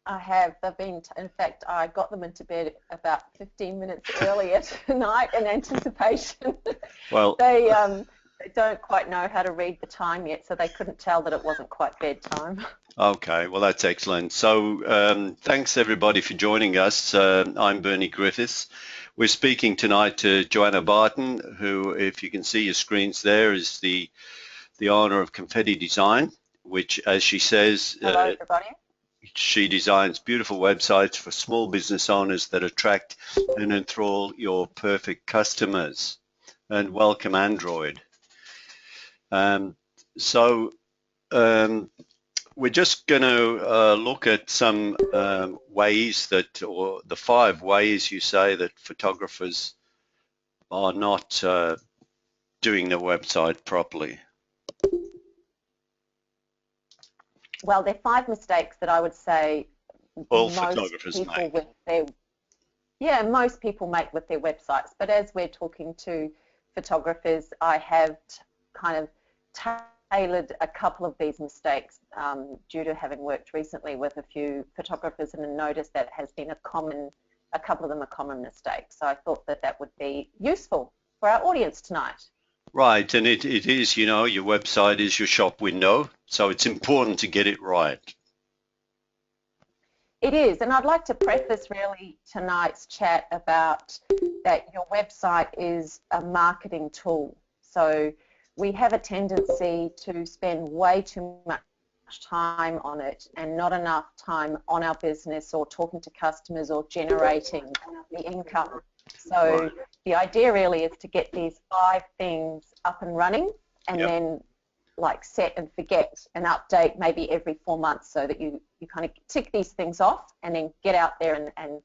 I have. They've been, in fact, I got them into bed about 15 minutes earlier tonight in anticipation. Well, They don't quite know how to read the time yet, so they couldn't tell that it wasn't quite bedtime. okay, well, that's excellent. So thanks everybody for joining us. I'm Bernie Griffiths. We're speaking tonight to Joanna Barton, who, if you can see your screens there, is the owner of Confetti Design, which, as she says, Hello, everybody. she designs beautiful websites for small business owners that attract and enthrall your perfect customers. And welcome, Android. So we're just going to look at some ways that, or the 5 ways you say that photographers are not doing their website properly. Well, there are 5 mistakes that I would say all photographers make. Most people make with their websites. But as we're talking to photographers, I have kind of tailored a couple of these mistakes due to having worked recently with a few photographers and noticed that has been a couple of them are common mistakes. So I thought that that would be useful for our audience tonight. Right, and it is, you know, your website is your shop window, so it's important to get it right. It is, and I'd like to preface really tonight's chat about that your website is a marketing tool. So we have a tendency to spend way too much time on it and not enough time on our business or talking to customers or generating the income. So the idea really is to get these 5 things up and running and then like set and forget and update maybe every 4 months so that you kind of tick these things off and then get out there and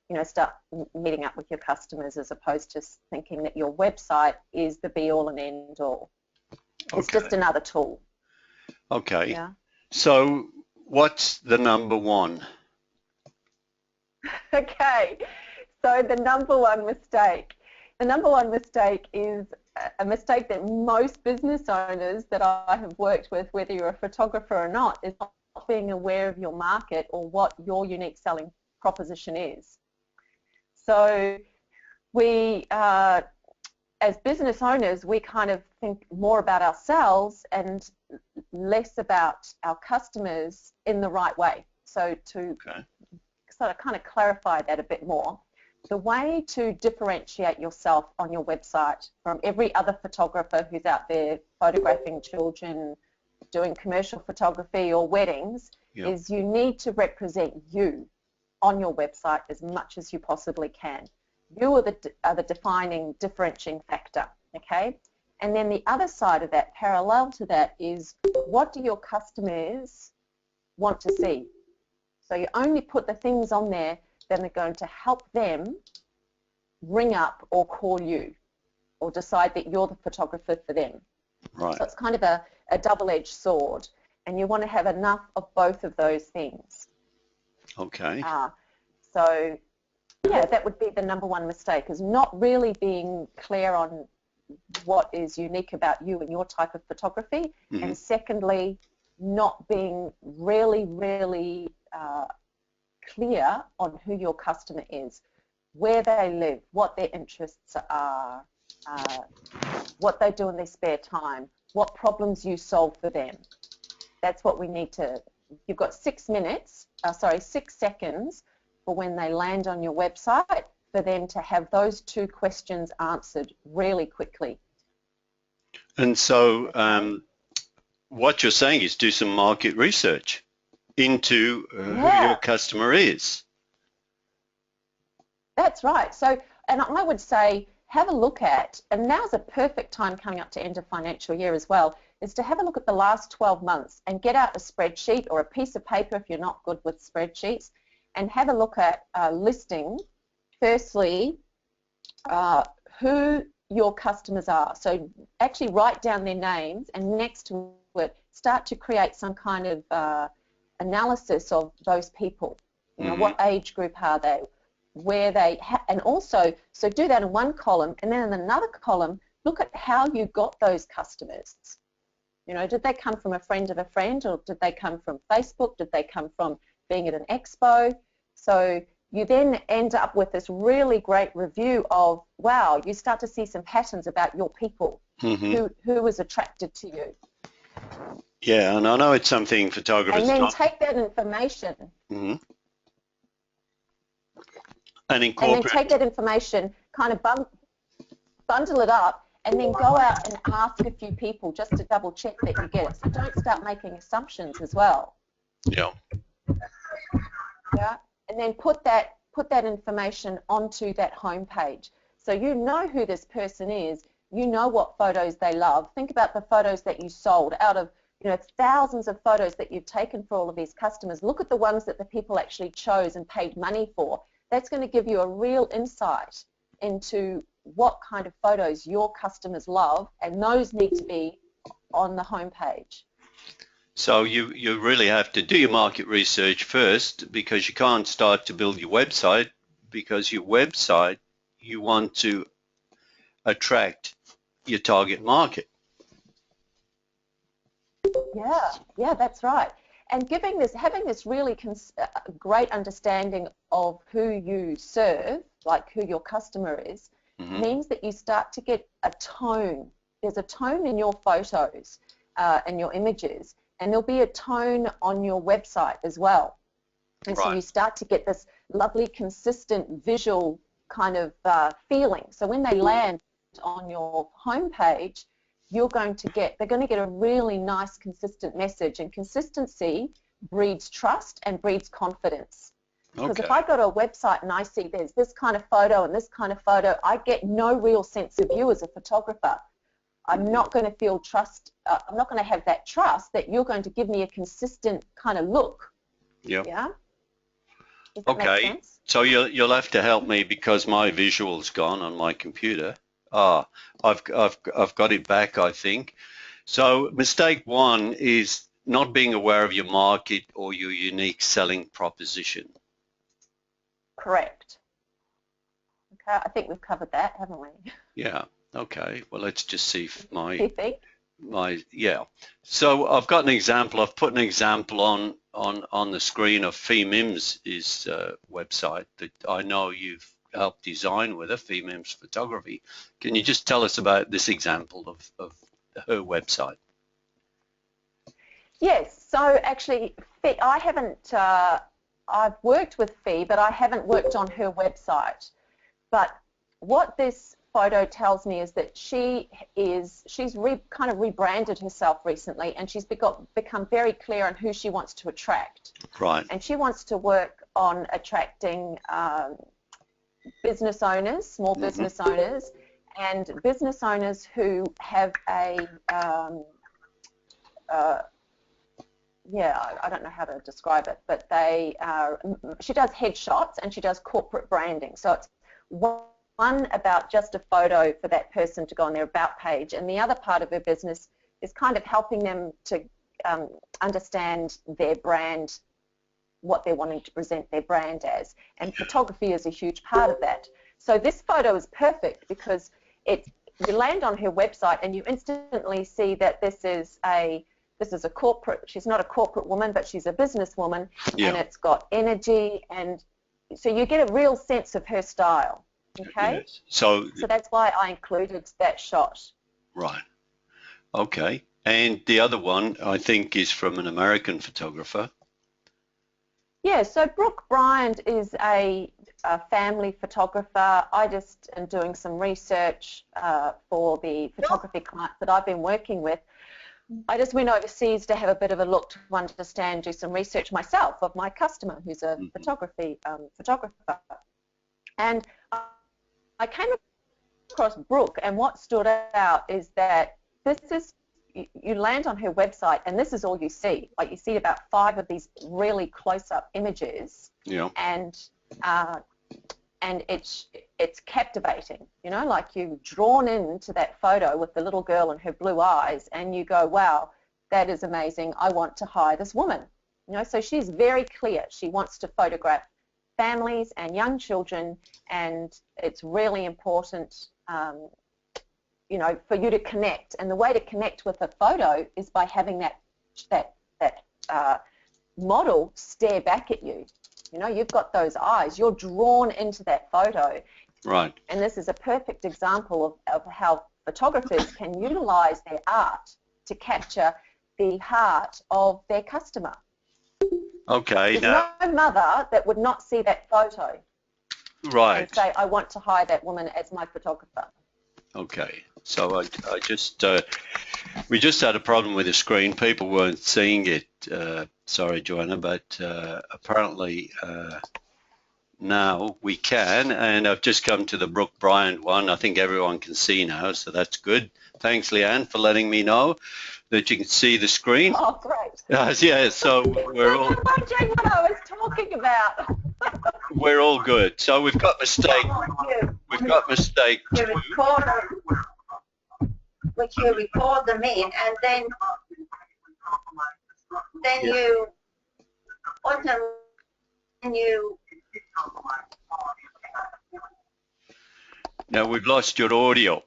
you know, start meeting up with your customers as opposed to thinking that your website is the be-all and end-all. It's just another tool. Okay. Yeah. So what's the number 1? Okay. So the number 1 mistake. The number 1 mistake is a mistake that most business owners that I have worked with, whether you're a photographer or not, is not being aware of your market or what your unique selling proposition is. So we, as business owners, we kind of think more about ourselves and less about our customers in the right way. So to sort of kind of clarify that a bit more, the way to differentiate yourself on your website from every other photographer who's out there photographing children, doing commercial photography or weddings, is you need to represent you on your website as much as you possibly can. You are the defining, differentiating factor, okay? And then the other side of that, parallel to that, is what do your customers want to see? So you only put the things on there that are going to help them ring up or call you or decide that you're the photographer for them. Right. So it's kind of a double-edged sword, and you want to have enough of both of those things. Okay. So, yeah, that would be the number 1 mistake, is not really being clear on what is unique about you and your type of photography, and secondly, not being really, really clear on who your customer is, where they live, what their interests are, what they do in their spare time, what problems you solve for them. That's what we need to, you've got 6 seconds for when they land on your website for them to have those 2 questions answered really quickly. And so what you're saying is do some market research into who your customer is. That's right. So, and I would say have a look at, and now's a perfect time coming up to end of financial year as well, is to have a look at the last 12 months and get out a spreadsheet or a piece of paper if you're not good with spreadsheets, and have a look at listing, firstly, who your customers are. So actually write down their names, and next to it, start to create some kind of analysis of those people. You know, what age group are they? Where they, and also, so do that in one column, and then in another column, look at how you got those customers. You know, did they come from a friend of a friend, or did they come from Facebook? Did they come from being at an expo. So you then end up with this really great review of, wow, you start to see some patterns about your people, who was attracted to you. Yeah, and I know it's something photographers and then take that information and and incorporate. then take that information, kind of bundle it up, and then go out and ask a few people just to double check that you get it. So don't start making assumptions as well. Yeah. Yeah, and then put that information onto that homepage. So you know who this person is. You know what photos they love. Think about the photos that you sold out of, you know, thousands of photos that you've taken for all of these customers. Look at the ones that the people actually chose and paid money for. That's going to give you a real insight into what kind of photos your customers love, and those need to be on the homepage. So you really have to do your market research first, because you can't start to build your website, because your website, you want to attract your target market. Yeah, that's right. And having this really great understanding of who you serve, like who your customer is, means that you start to get a tone. There's a tone in your photos and your images, and there'll be a tone on your website as well. And so you start to get this lovely, consistent visual kind of feeling. So when they land on your homepage, they're going to get a really nice, consistent message, and consistency breeds trust and breeds confidence. Because if I go to a website and I see there's this kind of photo and this kind of photo, I get no real sense of you as a photographer. I'm not going to feel trust. I'm not going to have that trust that you're going to give me a consistent kind of look. Yep. Yeah. Does that make sense? So you'll have to help me, because my visual's gone on my computer. I've got it back, I think. So mistake one is not being aware of your market or your unique selling proposition. Correct. Okay, I think we've covered that, haven't we? Yeah. Okay. Well, let's just see if yeah. So I've got an example. I've put an example on the screen of FeeMIM's website that I know you've helped design with her, FeeMIM's Photography. Can you just tell us about this example of her website? Yes. So actually, I haven't. I've worked with Fee, but I haven't worked on her website. But what this photo tells me is that she's kind of rebranded herself recently, and she's become very clear on who she wants to attract. Right. And she wants to work on attracting business owners, small business owners, and business owners who have a I don't know how to describe it, but she does headshots and she does corporate branding. So it's one about just a photo for that person to go on their about page, and the other part of her business is kind of helping them to understand their brand, what they're wanting to present their brand as, and photography is a huge part of that. So this photo is perfect because you land on her website and you instantly see that this is a corporate. She's not a corporate woman, but she's a businesswoman, and it's got energy, and so you get a real sense of her style. Okay. Yes. So that's why I included that shot. Right. Okay. And the other one, I think, is from an American photographer. Yeah. So Brooke Bryant is a family photographer. I just am doing some research for the photography clients that I've been working with. I just went overseas to have a bit of a look to understand, do some research myself of my customer who's a photographer. And I came across Brooke, and what stood out is that you land on her website and this is all you see. Like, you see about 5 of these really close-up images. Yeah. And it's captivating, you know, like you're drawn into that photo with the little girl and her blue eyes, and you go, wow, that is amazing. I want to hire this woman. You know, so she's very clear. She wants to photograph families and young children, and it's really important, you know, for you to connect. And the way to connect with a photo is by having that model stare back at you. You know, you've got those eyes. You're drawn into that photo. Right. And this is a perfect example of how photographers can utilize their art to capture the heart of their customer. Okay. There's Now, no mother that would not see that photo right. and say, I want to hire that woman as my photographer. Okay. So I just we just had a problem with the screen. People weren't seeing it. Sorry, Joanna, but apparently now we can. And I've just come to the Brooke Bryant one. I think everyone can see now, so that's good. Thanks, Leanne, for letting me know that you can see the screen. Oh, great. Yeah. So we're all wondering what I was talking about. we're all good. So we've got mistake. We've got mistake You two. record which you record them in, and then Yeah. you put them, and you. Now we've lost your audio.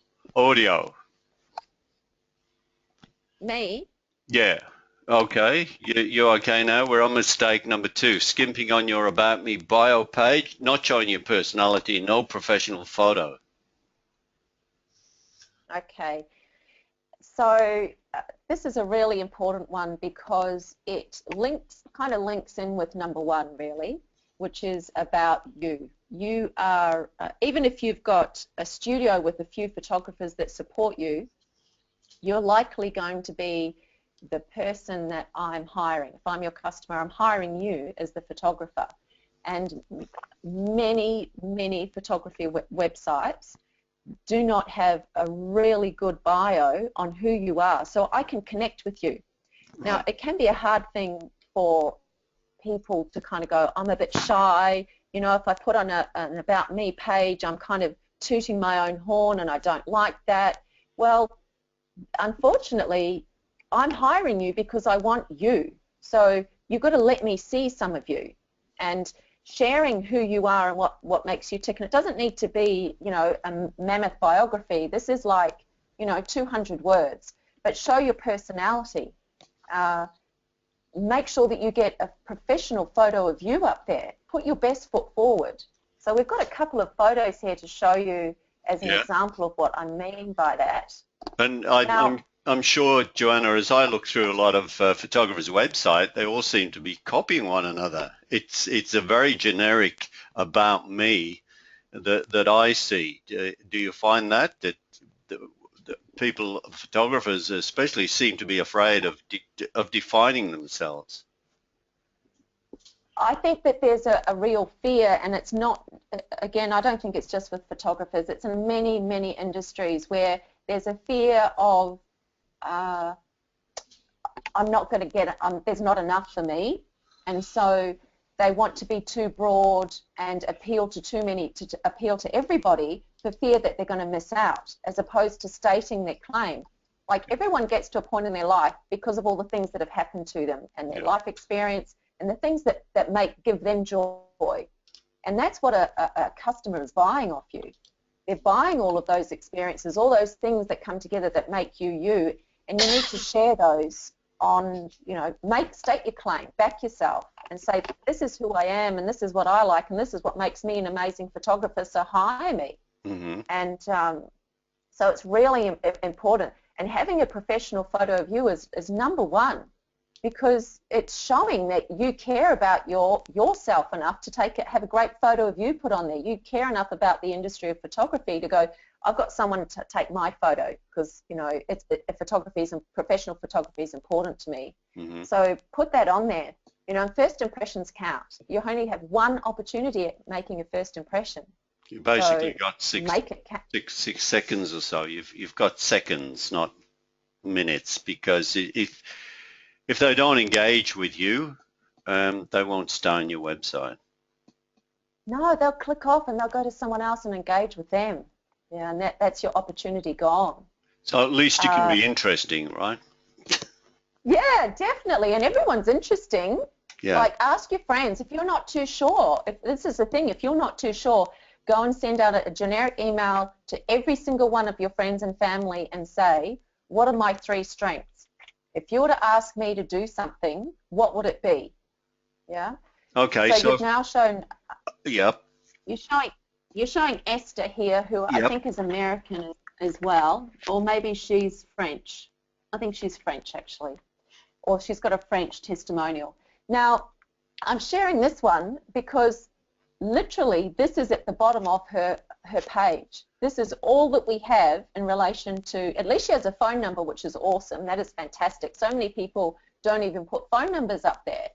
Me? Yeah. Okay. You okay now? We're on mistake number 2. Skimping on your About Me bio page, not showing your personality, no professional photo. Okay. So this is a really important one because it kind of links in with number 1 really, which is about you. You are, even if you've got a studio with a few photographers that support you, you're likely going to be the person that I'm hiring. If I'm your customer, I'm hiring you as the photographer. And many, many photography websites do not have a really good bio on who you are, so I can connect with you. Now, it can be a hard thing for people to kind of go, I'm a bit shy, you know, if I put on an About Me page, I'm kind of tooting my own horn and I don't like that. Well, unfortunately, I'm hiring you because I want you, so you've got to let me see some of you. And sharing who you are and what makes you tick. And it doesn't need to be, you know, a mammoth biography. This is like, you know, 200 words. But show your personality. Make sure that you get a professional photo of you up there. Put your best foot forward. So we've got a couple of photos here to show you as an example of what I mean by that. And Now, I'm sure, Joanna, as I look through a lot of photographers' website, they all seem to be copying one another. It's a very generic About Me that I see. Do you find that people, photographers especially, seem to be afraid of defining themselves? I think that there's a real fear, and it's not, again, I don't think it's just with photographers. It's in many, many industries where there's a fear of I'm not going to get it, there's not enough for me, and so they want to be too broad and appeal to too many, to appeal to everybody for fear that they're going to miss out, as opposed to stating their claim. Like, everyone gets to a point in their life because of all the things that have happened to them and their life experience and the things that give them joy. And that's what a customer is buying off you. They're buying all of those experiences, all those things that come together that make you you, and you need to share those on, you know, state your claim, back yourself and say, this is who I am and this is what I like and this is what makes me an amazing photographer, so hire me. Mm-hmm. And so it's really important. And having a professional photo of you is number 1, because it's showing that you care about yourself enough to have a great photo of you put on there. You care enough about the industry of photography to go, I've got someone to take my photo, because, you know, professional photography is important to me. Mm-hmm. So put that on there. You know, first impressions count. You only have one opportunity at making a first impression. You basically So got make it count. six seconds or so. You've got seconds, not minutes, because if they don't engage with you, they won't stay on your website. No, they'll click off and they'll go to someone else and engage with them. Yeah, and that's your opportunity gone. So at least you can be interesting, right? Yeah, definitely. And everyone's interesting. Yeah. Like, ask your friends. If you're not too sure, this is the thing, if you're not too sure, go and send out a generic email to every single one of your friends and family and say, what are my 3 strengths? If you were to ask me to do something, what would it be? Yeah. Okay, So you've now shown. Yep. You're showing Esther here, who I Yep. think is American as well, or maybe she's French. I think she's French actually, or she's got a French testimonial. Now, I'm sharing this one because literally this is at the bottom of her page. This is all that we have in relation to, at least she has a phone number, which is awesome. That is fantastic. So many people don't even put phone numbers up there.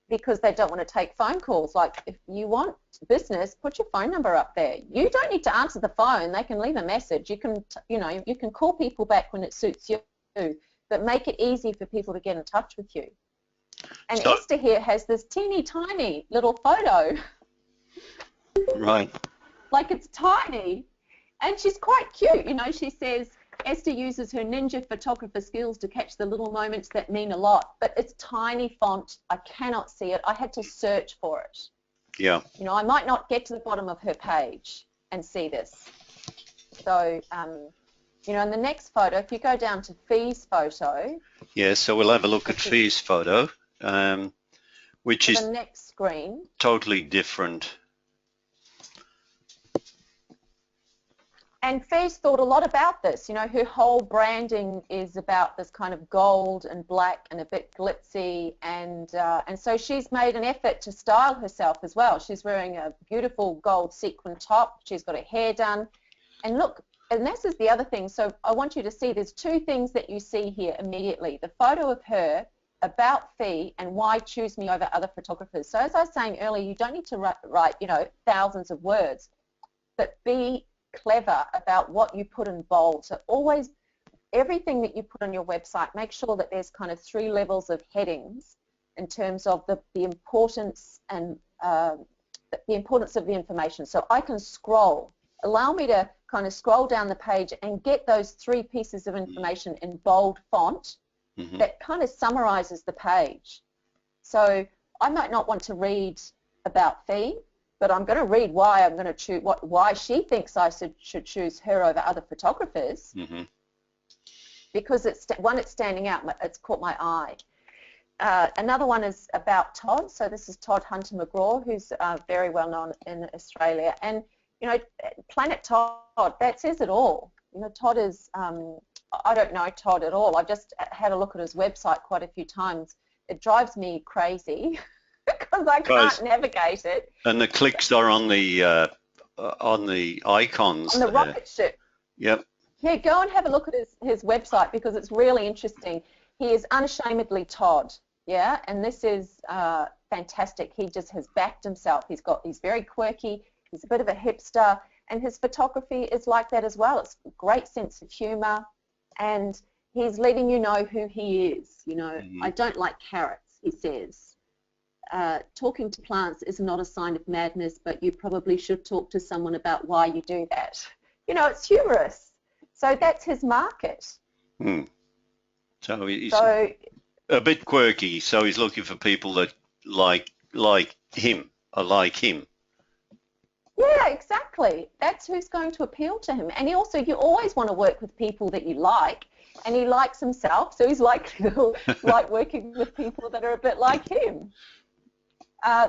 Because they don't want to take phone calls. Like, if you want business, put your phone number up there. You don't need to answer the phone. They can leave a message. You can, you can call people back when it suits you, but make it easy for people to get in touch with you. And So, Esther here has this teeny tiny little photo. right. Like, it's tiny, and she's quite cute. She says, Esther uses her ninja photographer skills to catch the little moments that mean a lot, but it's tiny font. I cannot see it. I had to search for it. Yeah. I might not get to the bottom of her page and see this. So, in the next photo, if you go down to Fee's photo. Yeah, so we'll have a look at Fee's photo, which is the next screen. Totally different. And Fee's thought a lot about this. Her whole branding is about this kind of gold and black and a bit glitzy, and so she's made an effort to style herself as well. She's wearing a beautiful gold sequin top. She's got her hair done, and look, and this is the other thing. So I want you to see there's two things that you see here immediately: the photo of her, about Fee, and why choose me over other photographers. So as I was saying earlier, you don't need to write thousands of words, but be clever about what you put in bold. So always, everything that you put on your website, make sure that there's kind of 3 levels of headings in terms of the importance and the importance of the information. So I can scroll. Allow me to kind of scroll down the page and get those 3 pieces of information in bold font that kind of summarizes the page. So I might not want to read about Fee, but I'm going to read why I'm going to choose why she thinks I should choose her over other photographers, because it's standing out. It's caught my eye. Another one is about Todd. So this is Todd Hunter McGraw, who's very well known in Australia. And Planet Todd, that says it all. Todd is I don't know Todd at all. I've just had a look at his website quite a few times. It drives me crazy. Because I can't navigate it. And the clicks are on the icons. On the rocket ship. Yep. Yeah, go and have a look at his website, because it's really interesting. He is unashamedly Todd, yeah, and this is fantastic. He just has backed himself. He's very quirky. He's a bit of a hipster, and his photography is like that as well. It's a great sense of humor, and he's letting you know who he is. I don't like carrots, he says. Talking to plants is not a sign of madness, but you probably should talk to someone about why you do that. It's humorous. So that's his market. So he's a bit quirky, so he's looking for people that like him, or like him. Yeah, exactly. That's who's going to appeal to him. And you always want to work with people that you like, and he likes himself, so he's likely to like working with people that are a bit like him.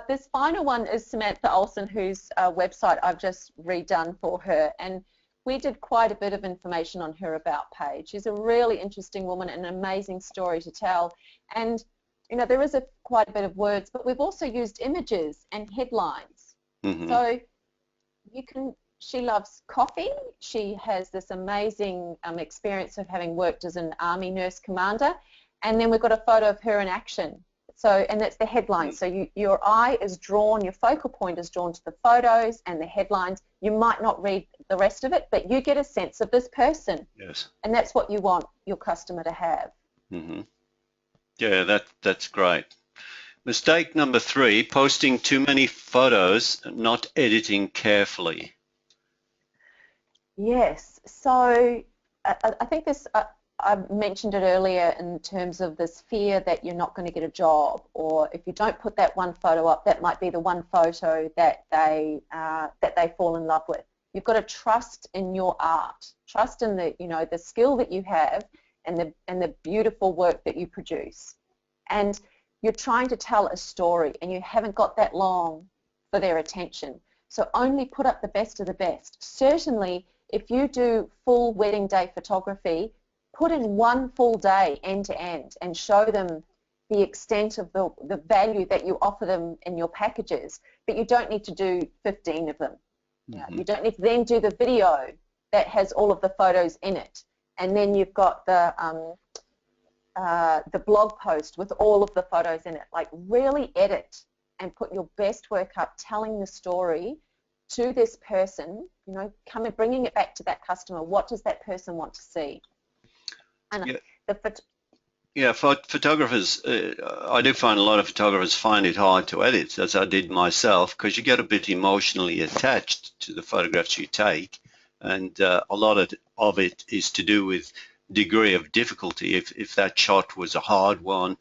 This final one is Samantha Olsen, whose website I've just redone for her, and we did quite a bit of information on her about page. She's a really interesting woman and an amazing story to tell, and there is quite a bit of words, but we've also used images and headlines. So she loves coffee. She has this amazing experience of having worked as an Army nurse commander, and then we've got a photo of her in action. So, and that's the headline. So your eye is drawn, your focal point is drawn to the photos and the headlines. You might not read the rest of it, but you get a sense of this person. Yes. And that's what you want your customer to have. Yeah, that's great. Mistake number 3, posting too many photos, not editing carefully. Yes. So I think this... I mentioned it earlier in terms of this fear that you're not going to get a job, or if you don't put that one photo up, that might be the one photo that they fall in love with. You've got to trust in your art, trust in the skill that you have, and the beautiful work that you produce. And you're trying to tell a story and you haven't got that long for their attention. So only put up the best of the best. Certainly, if you do full wedding day photography, put in one full day end to end and show them the extent of the value that you offer them in your packages, but you don't need to do 15 of them. You don't need to then do the video that has all of the photos in it, and then you've got the blog post with all of the photos in it. Like, really edit and put your best work up, telling the story to this person, you know, bringing it back to that customer. What does that person want to see? And photographers, I do find a lot of photographers find it hard to edit, as I did myself, because you get a bit emotionally attached to the photographs you take, and a lot of it is to do with degree of difficulty. If that shot was a hard one,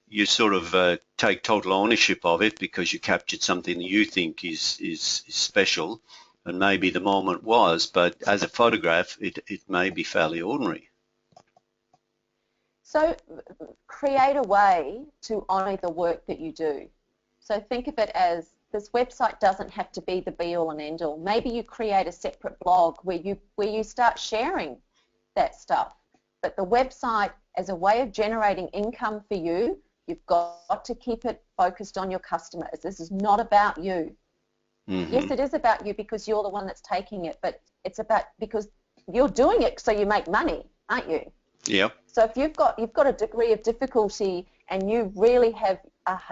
you sort of take total ownership of it because you captured something that you think is special, and maybe the moment was, but as a photograph, it may be fairly ordinary. So create a way to honour the work that you do. So think of it as, this website doesn't have to be the be-all and end-all. Maybe you create a separate blog where you start sharing that stuff. But the website, as a way of generating income for you, you've got to keep it focused on your customers. This is not about you. Yes, it is about you because you're the one that's taking it, but it's about because you're doing it so you make money, aren't you? Yep. So if you've got a degree of difficulty and you really have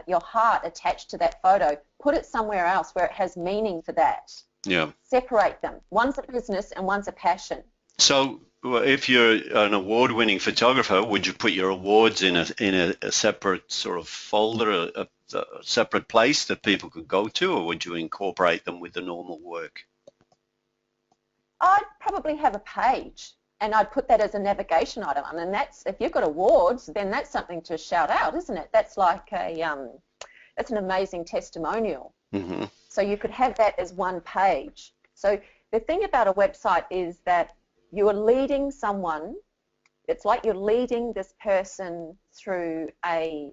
your heart attached to that photo, put it somewhere else where it has meaning for that. Yeah. Separate them. One's a business and one's a passion. So if you're an award-winning photographer, would you put your awards in a separate sort of folder, a separate place that people could go to, or would you incorporate them with the normal work? I'd probably have a page, and I'd put that as a navigation item. I mean, that's, if you've got awards, then that's something to shout out, isn't it? That's like that's an amazing testimonial. So you could have that as one page. So the thing about a website is that you are leading someone. It's like you're leading this person through a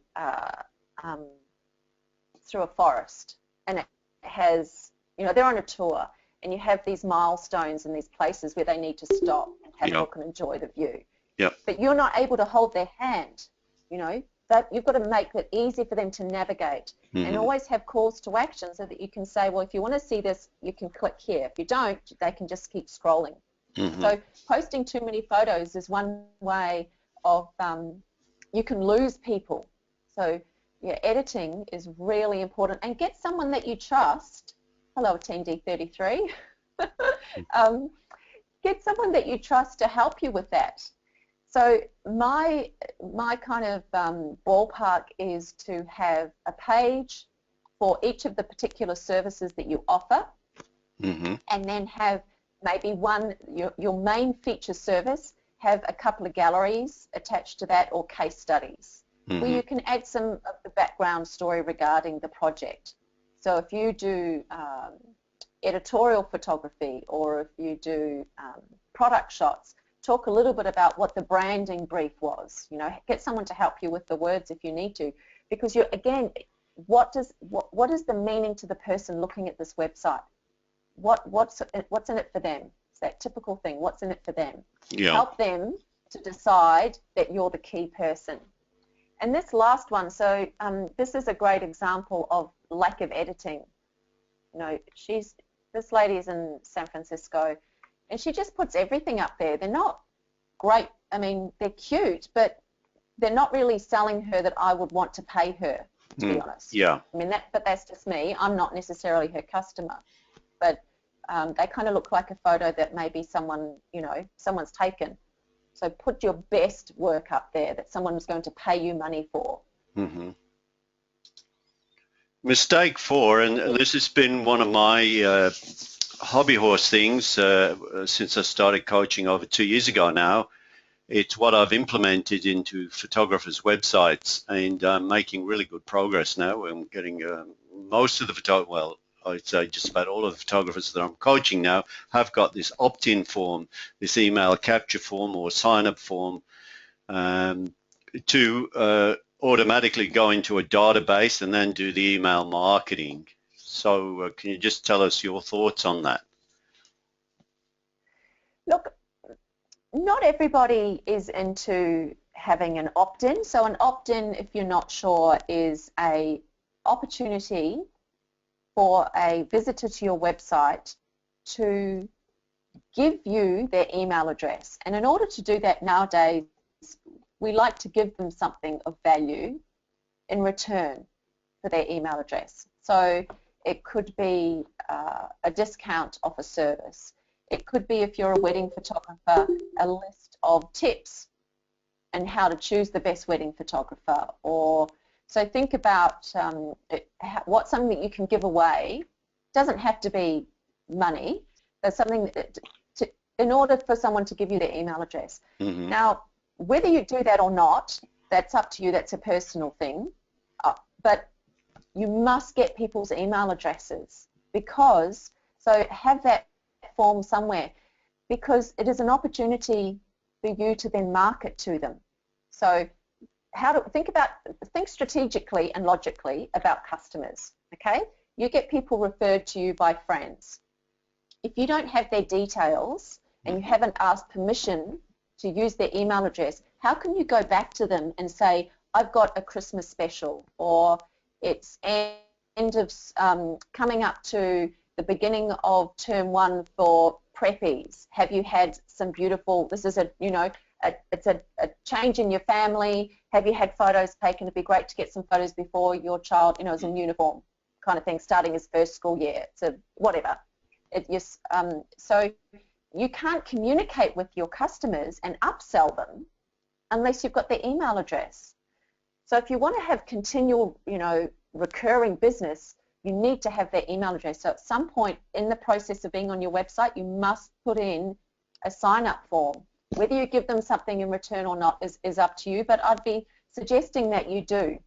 forest, and it has, you know, they're on a tour, and you have these milestones and these places where they need to stop and have a look and enjoy the view. But you're not able to hold their hand, you know, that you've got to make it easy for them to navigate, and always have calls to action so that you can say, well, if you want to see this, you can click here. If you don't, they can just keep scrolling. So posting too many photos is one way of, you can lose people. So yeah, editing is really important, and get someone that you trust. Hello, Team D33. Get someone that you trust to help you with that. So my kind of ballpark is to have a page for each of the particular services that you offer, and then have maybe your main feature service, have a couple of galleries attached to that, or case studies, where you can add some of the background story regarding the project. So if you do editorial photography, or if you do product shots, talk a little bit about what the branding brief was. You know, get someone to help you with the words if you need to, because you're, again, what is the meaning to the person looking at this website? What's in it for them? It's that typical thing. What's in it for them? Help them to decide that you're the key person. And this last one, so this is a great example of lack of editing. You know, this lady's in San Francisco, and she just puts everything up there. They're not great. I mean, they're cute, but they're not really selling her that I would want to pay her, to be honest. Yeah. I mean, but that's just me. I'm not necessarily her customer, but they kind of look like a photo that maybe someone, you know, someone's taken. So put your best work up there that someone's going to pay you money for. Mistake 4, and this has been one of my hobby horse things since I started coaching over 2 years ago now. It's what I've implemented into photographers' websites, and I'm making really good progress now. I'm getting most of the photographers, well, I'd say just about all of the photographers that I'm coaching now have got this opt-in form, this email capture form or sign-up form to automatically go into a database and then do the email marketing. So can you just tell us your thoughts on that? Look, not everybody is into having an opt-in. So an opt-in, if you're not sure, is an opportunity for a visitor to your website to give you their email address. And in order to do that nowadays, we like to give them something of value in return for their email address. So it could be a discount off a service. It could be, if you're a wedding photographer, a list of tips and how to choose the best wedding photographer. Or so think about what's something that you can give away. It doesn't have to be money. There's something that, in order for someone to give you their email address. Mm-hmm. Now, whether you do that or not, that's up to you. That's a personal thing. But you must get people's email addresses, because, so have that form somewhere, because it is an opportunity for you to then market to them. So think strategically and logically about customers, okay? You get people referred to you by friends. If you don't have their details and you haven't asked permission to use their email address, how can you go back to them and say, I've got a Christmas special, or it's end of coming up to the beginning of term 1 for preppies. Have you had some beautiful, this is it's a change in your family. Have you had photos taken? It'd be great to get some photos before your child, is in uniform, kind of thing, starting his first school year. So whatever. So you can't communicate with your customers and upsell them unless you've got their email address. So if you want to have continual, recurring business, you need to have their email address. So at some point in the process of being on your website, you must put in a sign-up form. Whether you give them something in return or not is up to you, but I'd be suggesting that you do.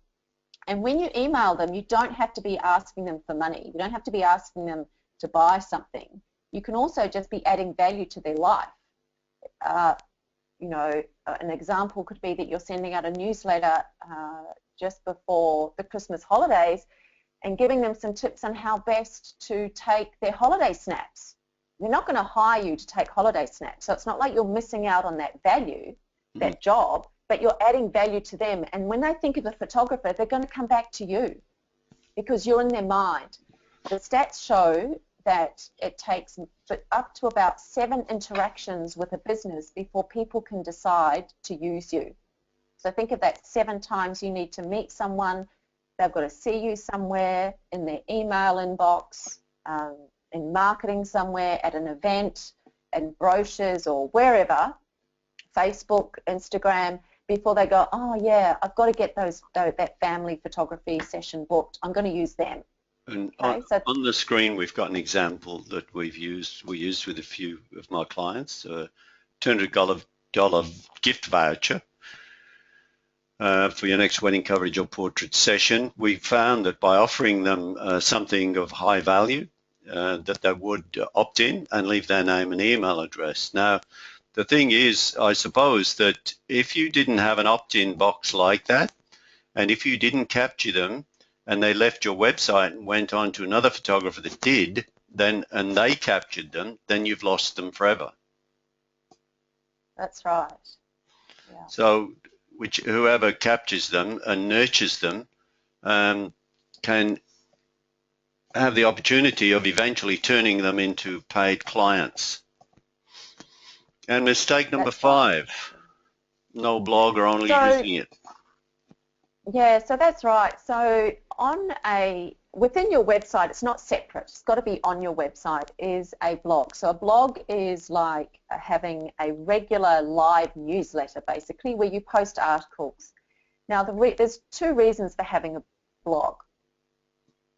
And when you email them, you don't have to be asking them for money. You don't have to be asking them to buy something. You can also just be adding value to their life. An example could be that you're sending out a newsletter just before the Christmas holidays and giving them some tips on how best to take their holiday snaps. They're not going to hire you to take holiday snaps, so it's not like you're missing out on that value, that job, but you're adding value to them. And when they think of a photographer, they're going to come back to you because you're in their mind. The stats show that it takes up to about 7 interactions with a business before people can decide to use you. So think of that, 7 times you need to meet someone, they've got to see you somewhere, in their email inbox, in marketing somewhere, at an event, in brochures or wherever, Facebook, Instagram, before they go, oh yeah, I've got to get that family photography session booked, I'm going to use them. And Okay, on the screen, we've got an example that we used with a few of my clients, a $200 gift voucher for your next wedding coverage or portrait session. We found that by offering them something of high value, that they would opt in and leave their name and email address. Now, the thing is, I suppose that if you didn't have an opt-in box like that, and if you didn't capture them, and they left your website and went on to another photographer that did, and they captured them, then you've lost them forever. That's right. Yeah. So whoever captures them and nurtures them can have the opportunity of eventually turning them into paid clients. And mistake number 5, no blog or only using it. Yeah, so that's right. So within your website, it's not separate. It's got to be on your website, is a blog. So a blog is like having a regular live newsletter, basically, where you post articles. Now, there's 2 reasons for having a blog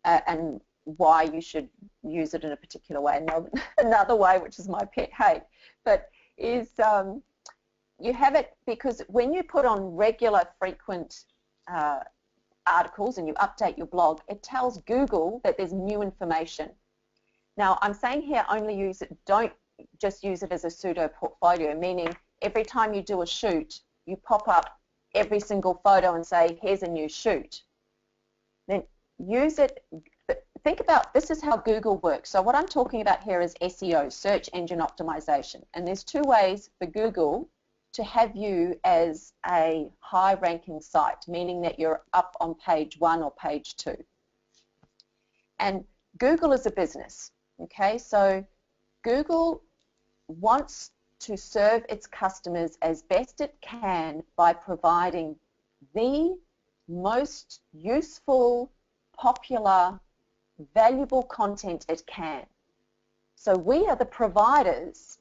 and why you should use it in a particular way. Another way, which is my pet hate, but is you have it because when you put on regular, frequent articles and you update your blog, it tells Google that there's new information. Now, I'm saying here only don't just use it as a pseudo portfolio, meaning every time you do a shoot, you pop up every single photo and say, here's a new shoot. Then use it. Think about, this is how Google works. So what I'm talking about here is SEO, search engine optimization. And there's two ways for Google to have you as a high-ranking site, meaning that you're up on page 1 or page 2. And Google is a business, okay? So Google wants to serve its customers as best it can by providing the most useful, popular, valuable content it can. So we are the providers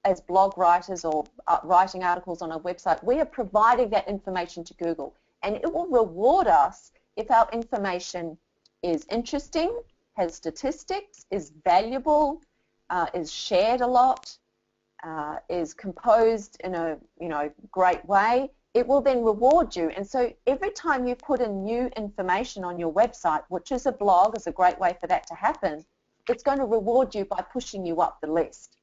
as blog writers or writing articles on our website. We are providing that information to Google, and it will reward us if our information is interesting, has statistics, is valuable, is shared a lot, is composed in a great way. It will then reward you. And so every time you put in new information on your website, which is a blog, is a great way for that to happen, it's going to reward you by pushing you up the list.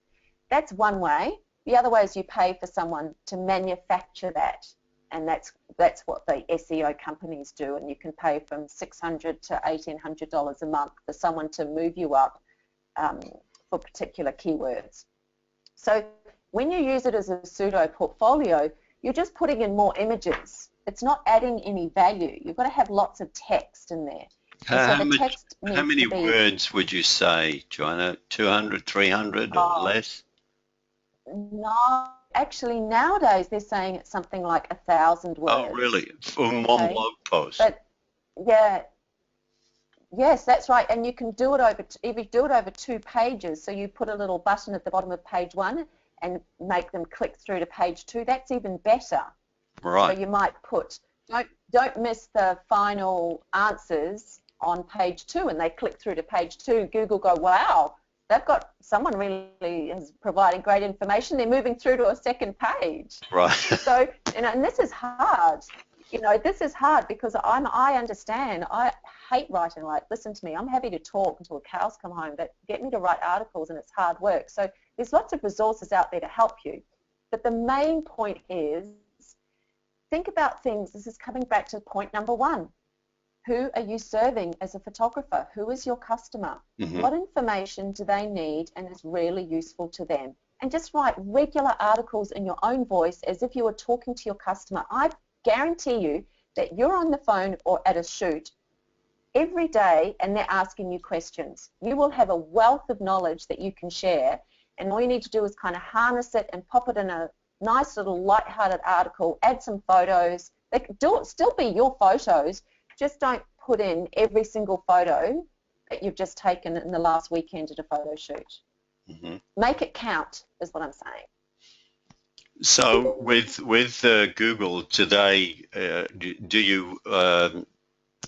That's one way. The other way is you pay for someone to manufacture that, and that's what the SEO companies do, and you can pay from $600 to $1,800 a month for someone to move you up for particular keywords. So when you use it as a pseudo portfolio, you're just putting in more images. It's not adding any value. You've got to have lots of text in there. How many words would you say, Joanna? 200, 300 or less? No, actually nowadays they're saying it's something like 1,000 words. Oh, really? From one blog post? But yeah, yes, that's right. And you can do it over 2 pages. So you put a little button at the bottom of page 1 and make them click through to page 2. That's even better. Right. So you might put, don't miss the final answers on page 2, and they click through to page 2. Google go, wow, they've got someone really is providing great information. They're moving through to a second page. Right. So, and this is hard. This is hard because I understand. I hate writing. Like, listen to me. I'm happy to talk until the cows come home, but get me to write articles, and it's hard work. So there's lots of resources out there to help you. But the main point is, think about things. This is coming back to point number 1. Who are you serving as a photographer? Who is your customer? Mm-hmm. What information do they need and is really useful to them? And just write regular articles in your own voice as if you were talking to your customer. I guarantee you that you're on the phone or at a shoot every day and they're asking you questions. You will have a wealth of knowledge that you can share, and all you need to do is kind of harness it and pop it in a nice little light-hearted article, add some photos. They can still be your photos, just don't put in every single photo that you've just taken in the last weekend at a photo shoot. Mm-hmm. Make it count is what I'm saying. So with Google today, do you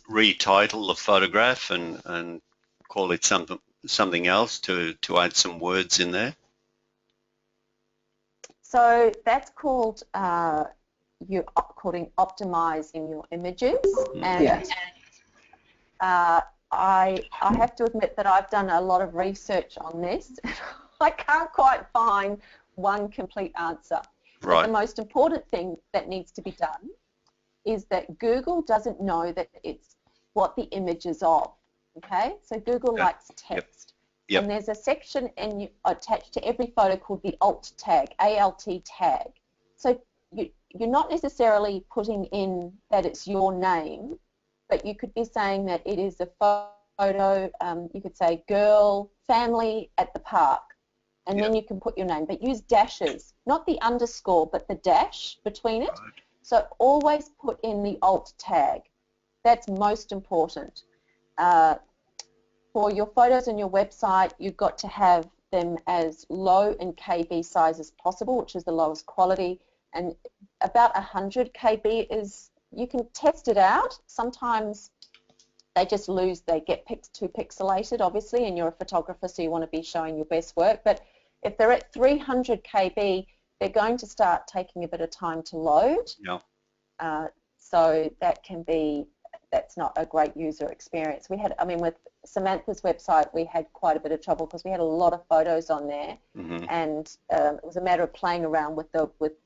retitle the photograph and call it something else to add some words in there? So that's called optimizing your images, and I have to admit that I've done a lot of research on this. I can't quite find one complete answer. Right. But the most important thing that needs to be done is that Google doesn't know that it's what the image is of. Okay, so Google likes text. Yep. And there's a section attached to every photo called the alt tag, ALT tag. So you're not necessarily putting in that it's your name, but you could be saying that it is a photo, you could say girl, family at the park, and then you can put your name, but use dashes, not the underscore, but the dash between it. Right. So always put in the alt tag. That's most important. For your photos on your website, you've got to have them as low in KB size as possible, which is the lowest quality, and about 100 KB is, you can test it out. Sometimes they just they get too pixelated, obviously, and you're a photographer, so you want to be showing your best work. But if they're at 300 KB, they're going to start taking a bit of time to load. Yeah. So that's not a great user experience. With Samantha's website, we had quite a bit of trouble because we had a lot of photos on there, and it was a matter of playing around with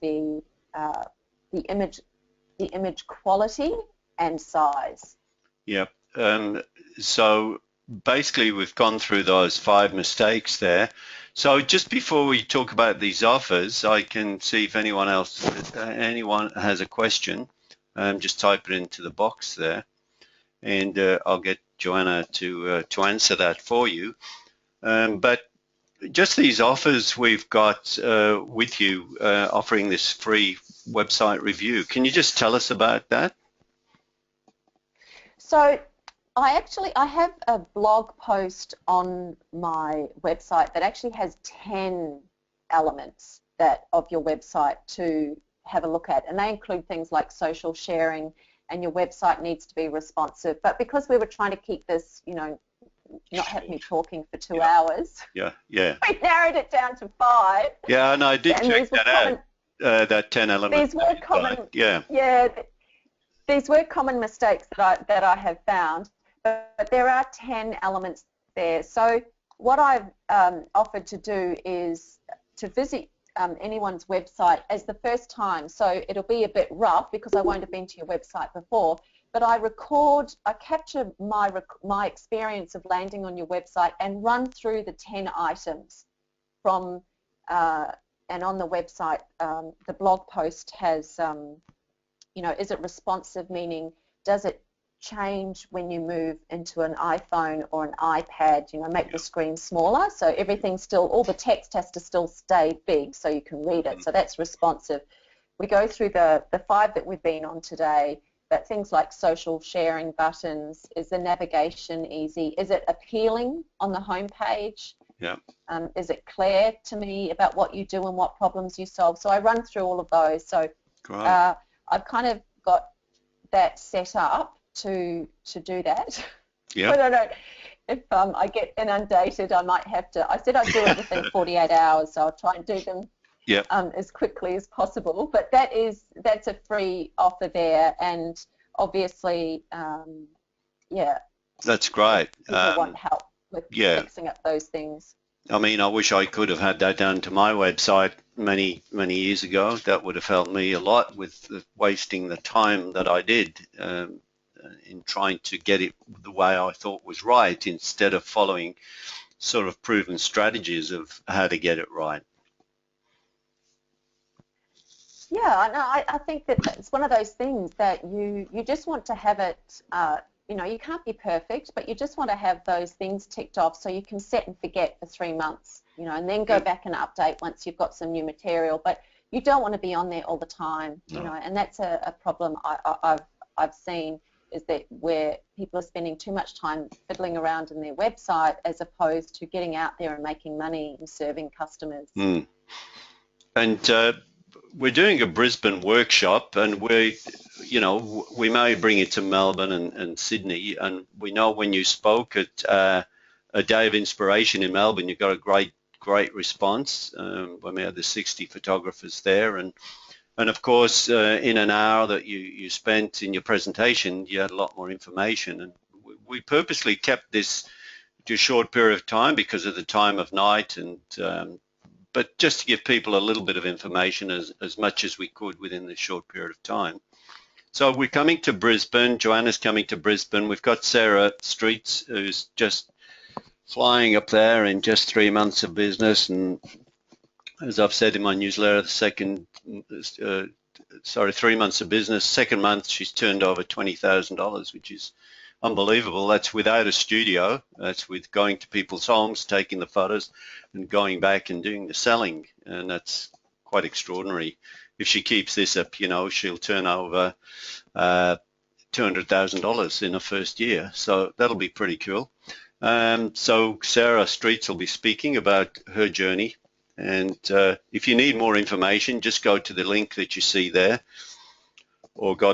the image the image quality and size. Yep. So basically we've gone through those 5 mistakes there. So just before we talk about these offers, I can see if anyone has a question. Just type it into the box there, and I'll get Joanna to answer that for you. But just these offers we've got with you, offering this free website review. Can you just tell us about that? So I have a blog post on my website that actually has 10 elements of your website to have a look at, and they include things like social sharing, and your website needs to be responsive. But because we were trying to keep this, not have me talking for 2 hours, yeah, we narrowed it down to 5. Yeah, and I did check that out. That 10 elements. These were common. Yeah. These were common mistakes that I have found, but there are 10 elements there. So what I've offered to do is to visit anyone's website as the first time. So it'll be a bit rough because I won't have been to your website before, but I capture my experience of landing on your website and run through the 10 items from, and on the website, the blog post has, is it responsive, meaning does it change when you move into an iPhone or an iPad, make the screen smaller, so everything still, all the text has to still stay big so you can read it, so that's responsive. We go through the 5 that we've been on today, but things like social sharing buttons, is the navigation easy, is it appealing on the home page, is it clear to me about what you do and what problems you solve, so I run through all of those, so I've kind of got that set up to do that. Yeah. I don't know if I get inundated, I might have to. I said I'd do it within 48 hours, so I'll try and do them as quickly as possible. But that's a free offer there, and obviously, that's great. People want help with fixing up those things. I mean, I wish I could have had that done to my website many years ago. That would have helped me a lot with wasting the time that I did in trying to get it the way I thought was right, instead of following sort of proven strategies of how to get it right. Yeah, no, I think that it's one of those things that you just want to have it, you can't be perfect, but you just want to have those things ticked off so you can set and forget for 3 months, and then go back and update once you've got some new material. But you don't want to be on there all the time, and that's a problem I've seen, is that where people are spending too much time fiddling around in their website as opposed to getting out there and making money and serving customers. And we're doing a Brisbane workshop, and we may bring it to Melbourne and Sydney, and we know when you spoke at a Day of Inspiration in Melbourne, you got a great response when we had the 60 photographers there, and of course in an hour that you spent in your presentation, you had a lot more information, and we purposely kept this to a short period of time because of the time of night, and but just to give people a little bit of information as much as we could within this short period of time. So we're coming to Brisbane. Joanna's coming to Brisbane. We've got Sarah Streets, who's just flying up there in just 3 months of business. And as I've said in my newsletter, 3 months of business. Second month, she's turned over $20,000, which is unbelievable. That's without a studio. That's with going to people's homes, taking the photos, and going back and doing the selling. And that's quite extraordinary. If she keeps this up, she'll turn over $200,000 in her first year. So that'll be pretty cool. So Sarah Streets will be speaking about her journey. And if you need more information, just go to the link that you see there, or go